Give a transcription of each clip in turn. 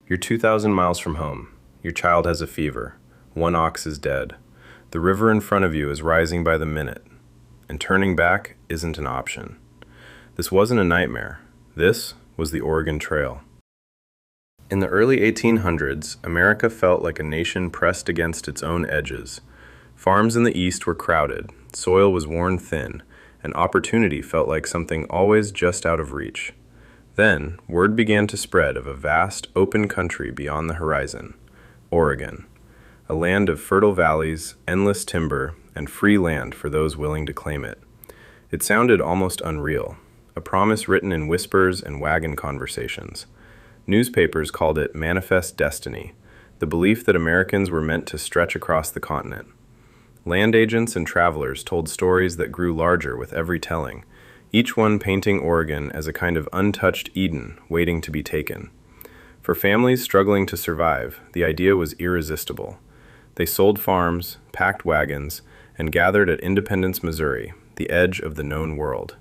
You're 2,000 miles from home. Your child has a fever. One ox is dead. The river in front of you is rising by the minute, and turning back isn't an option. This wasn't a nightmare. This was the Oregon Trail. In the early 1800s, America felt like a nation pressed against its own edges. Farms in the east were crowded, soil was worn thin, and opportunity felt like something always just out of reach. Then, word began to spread of a vast, open country beyond the horizon, Oregon, a land of fertile valleys, endless timber, and free land for those willing to claim it. It sounded almost unreal, a promise written in whispers and wagon conversations. Newspapers called it manifest destiny, the belief that Americans were meant to stretch across the continent. Land agents and travelers told stories that grew larger with every telling, each one painting Oregon as a kind of untouched Eden waiting to be taken. For families struggling to survive, the idea was irresistible. They sold farms, packed wagons, and gathered at Independence, Missouri, the edge of the known world.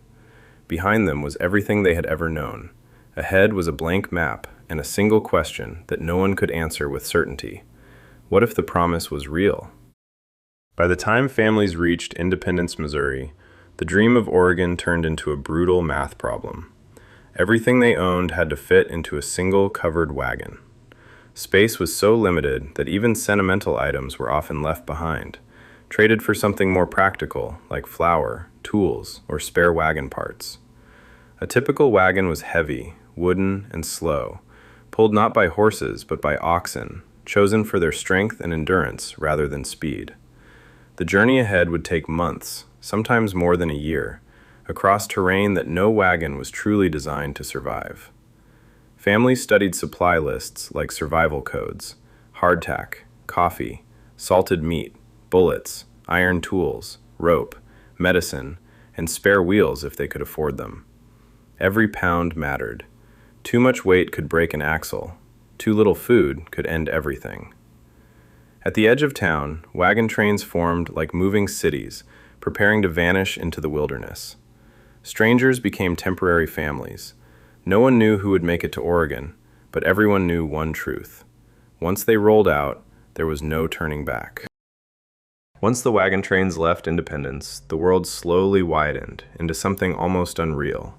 Behind them was everything they had ever known. Ahead was a blank map and a single question that no one could answer with certainty. What if the promise was real? By the time families reached Independence, Missouri, the dream of Oregon turned into a brutal math problem. Everything they owned had to fit into a single covered wagon. Space was so limited that even sentimental items were often left behind, traded for something more practical like flour, tools, or spare wagon parts. A typical wagon was heavy, wooden, and slow, pulled not by horses but by oxen, chosen for their strength and endurance rather than speed. The journey ahead would take months, sometimes more than a year, across terrain that no wagon was truly designed to survive. Families studied supply lists like survival codes, hardtack, coffee, salted meat, bullets, iron tools, rope, medicine, and spare wheels if they could afford them. Every pound mattered. Too much weight could break an axle. Too little food could end everything. At the edge of town, wagon trains formed like moving cities, preparing to vanish into the wilderness. Strangers became temporary families. No one knew who would make it to Oregon, but everyone knew one truth. Once they rolled out, there was no turning back. Once the wagon trains left Independence, the world slowly widened into something almost unreal.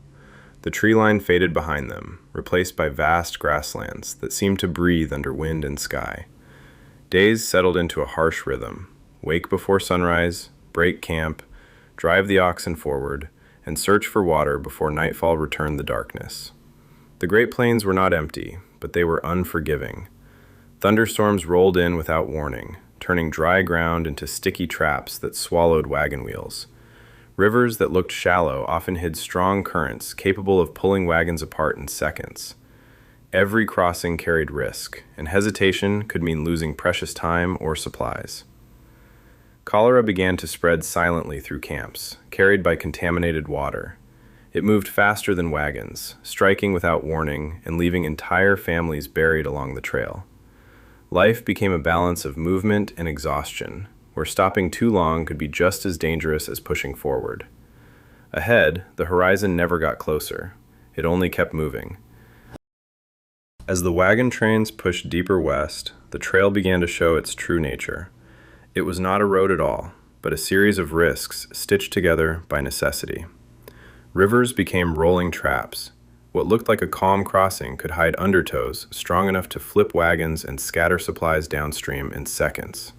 The tree line faded behind them, replaced by vast grasslands that seemed to breathe under wind and sky. Days settled into a harsh rhythm. Wake before sunrise, break camp, drive the oxen forward, and search for water before nightfall returned the darkness. The Great Plains were not empty, but they were unforgiving. Thunderstorms rolled in without warning, turning dry ground into sticky traps that swallowed wagon wheels. Rivers that looked shallow often hid strong currents capable of pulling wagons apart in seconds. Every crossing carried risk, and hesitation could mean losing precious time or supplies. Cholera began to spread silently through camps, carried by contaminated water. It moved faster than wagons, striking without warning and leaving entire families buried along the trail. Life became a balance of movement and exhaustion, where stopping too long could be just as dangerous as pushing forward. Ahead, the horizon never got closer. It only kept moving. As the wagon trains pushed deeper west, the trail began to show its true nature. It was not a road at all, but a series of risks stitched together by necessity. Rivers became rolling traps. What looked like a calm crossing could hide undertows strong enough to flip wagons and scatter supplies downstream in seconds.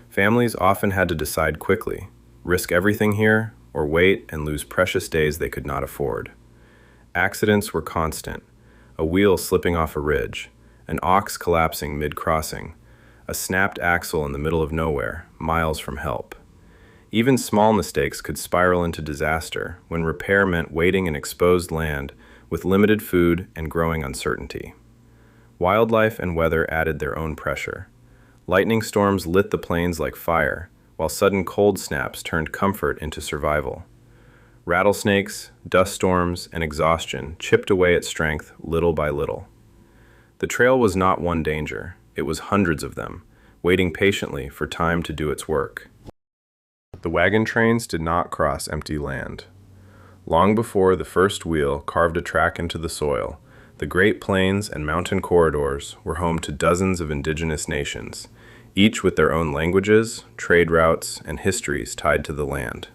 Families often had to decide quickly, risk everything here, or wait and lose precious days they could not afford. Accidents were constant, a wheel slipping off a ridge, an ox collapsing mid-crossing, a snapped axle in the middle of nowhere, miles from help. Even small mistakes could spiral into disaster when repair meant waiting in exposed land with limited food and growing uncertainty. Wildlife and weather added their own pressure. Lightning storms lit the plains like fire, while sudden cold snaps turned comfort into survival. Rattlesnakes, dust storms, and exhaustion chipped away at strength little by little. The trail was not one danger. It was hundreds of them, waiting patiently for time to do its work. The wagon trains did not cross empty land. Long before the first wheel carved a track into the soil, the Great Plains and mountain corridors were home to dozens of indigenous nations, each with their own languages, trade routes, and histories tied to the land.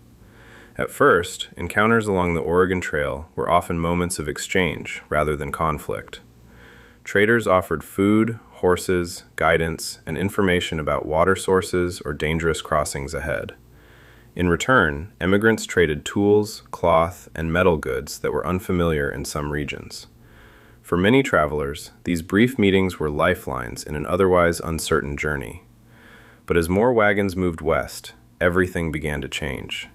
At first, encounters along the Oregon Trail were often moments of exchange rather than conflict. Traders offered food, horses, guidance, and information about water sources or dangerous crossings ahead. In return, immigrants traded tools, cloth, and metal goods that were unfamiliar in some regions. For many travelers, these brief meetings were lifelines in an otherwise uncertain journey. But as more wagons moved west, everything began to change.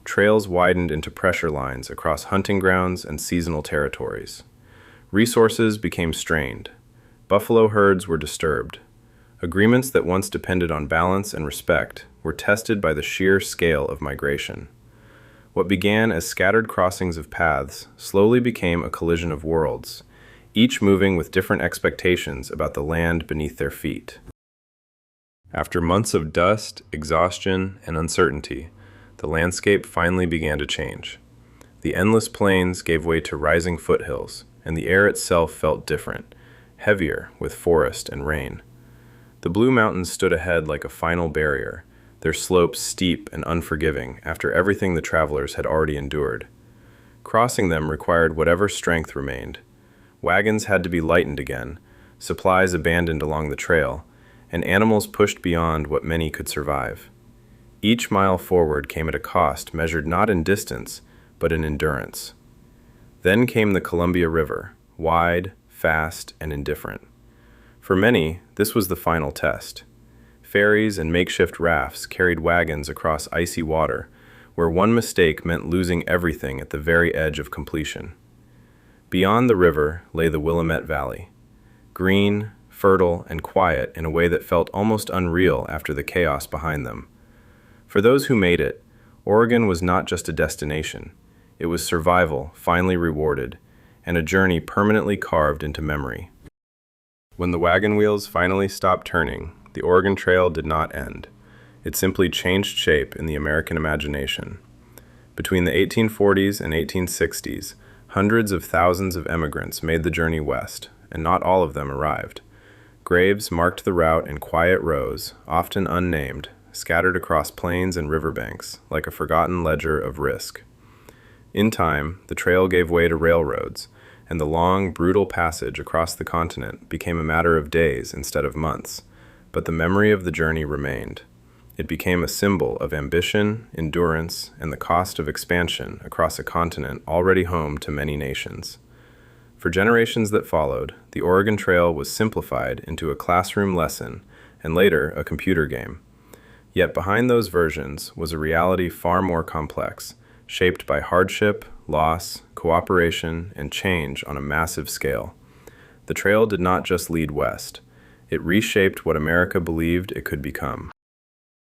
Trails widened into pressure lines across hunting grounds and seasonal territories. Resources became strained. Buffalo herds were disturbed. Agreements that once depended on balance and respect were tested by the sheer scale of migration. What began as scattered crossings of paths slowly became a collision of worlds, each moving with different expectations about the land beneath their feet. After months of dust, exhaustion, and uncertainty, the landscape finally began to change. The endless plains gave way to rising foothills, and the air itself felt different, heavier with forest and rain. The Blue Mountains stood ahead like a final barrier, their slopes steep and unforgiving after everything the travelers had already endured. Crossing them required whatever strength remained. Wagons had to be lightened again, supplies abandoned along the trail, and animals pushed beyond what many could survive. Each mile forward came at a cost measured not in distance, but in endurance. Then came the Columbia River, wide, fast, and indifferent. For many, this was the final test. Ferries and makeshift rafts carried wagons across icy water, where one mistake meant losing everything at the very edge of completion. Beyond the river lay the Willamette Valley, green, fertile, and quiet in a way that felt almost unreal after the chaos behind them. For those who made it, Oregon was not just a destination. It was survival finally rewarded, and a journey permanently carved into memory. When the wagon wheels finally stopped turning, the Oregon Trail did not end. It simply changed shape in the American imagination. Between the 1840s and 1860s, hundreds of thousands of immigrants made the journey west, and not all of them arrived. Graves marked the route in quiet rows, often unnamed, scattered across plains and riverbanks, like a forgotten ledger of risk. In time, the trail gave way to railroads, and the long, brutal passage across the continent became a matter of days instead of months, but the memory of the journey remained. It became a symbol of ambition, endurance, and the cost of expansion across a continent already home to many nations. For generations that followed, the Oregon Trail was simplified into a classroom lesson and later a computer game. Yet behind those versions was a reality far more complex, shaped by hardship, loss, cooperation, and change on a massive scale. The trail did not just lead west. It reshaped what America believed it could become.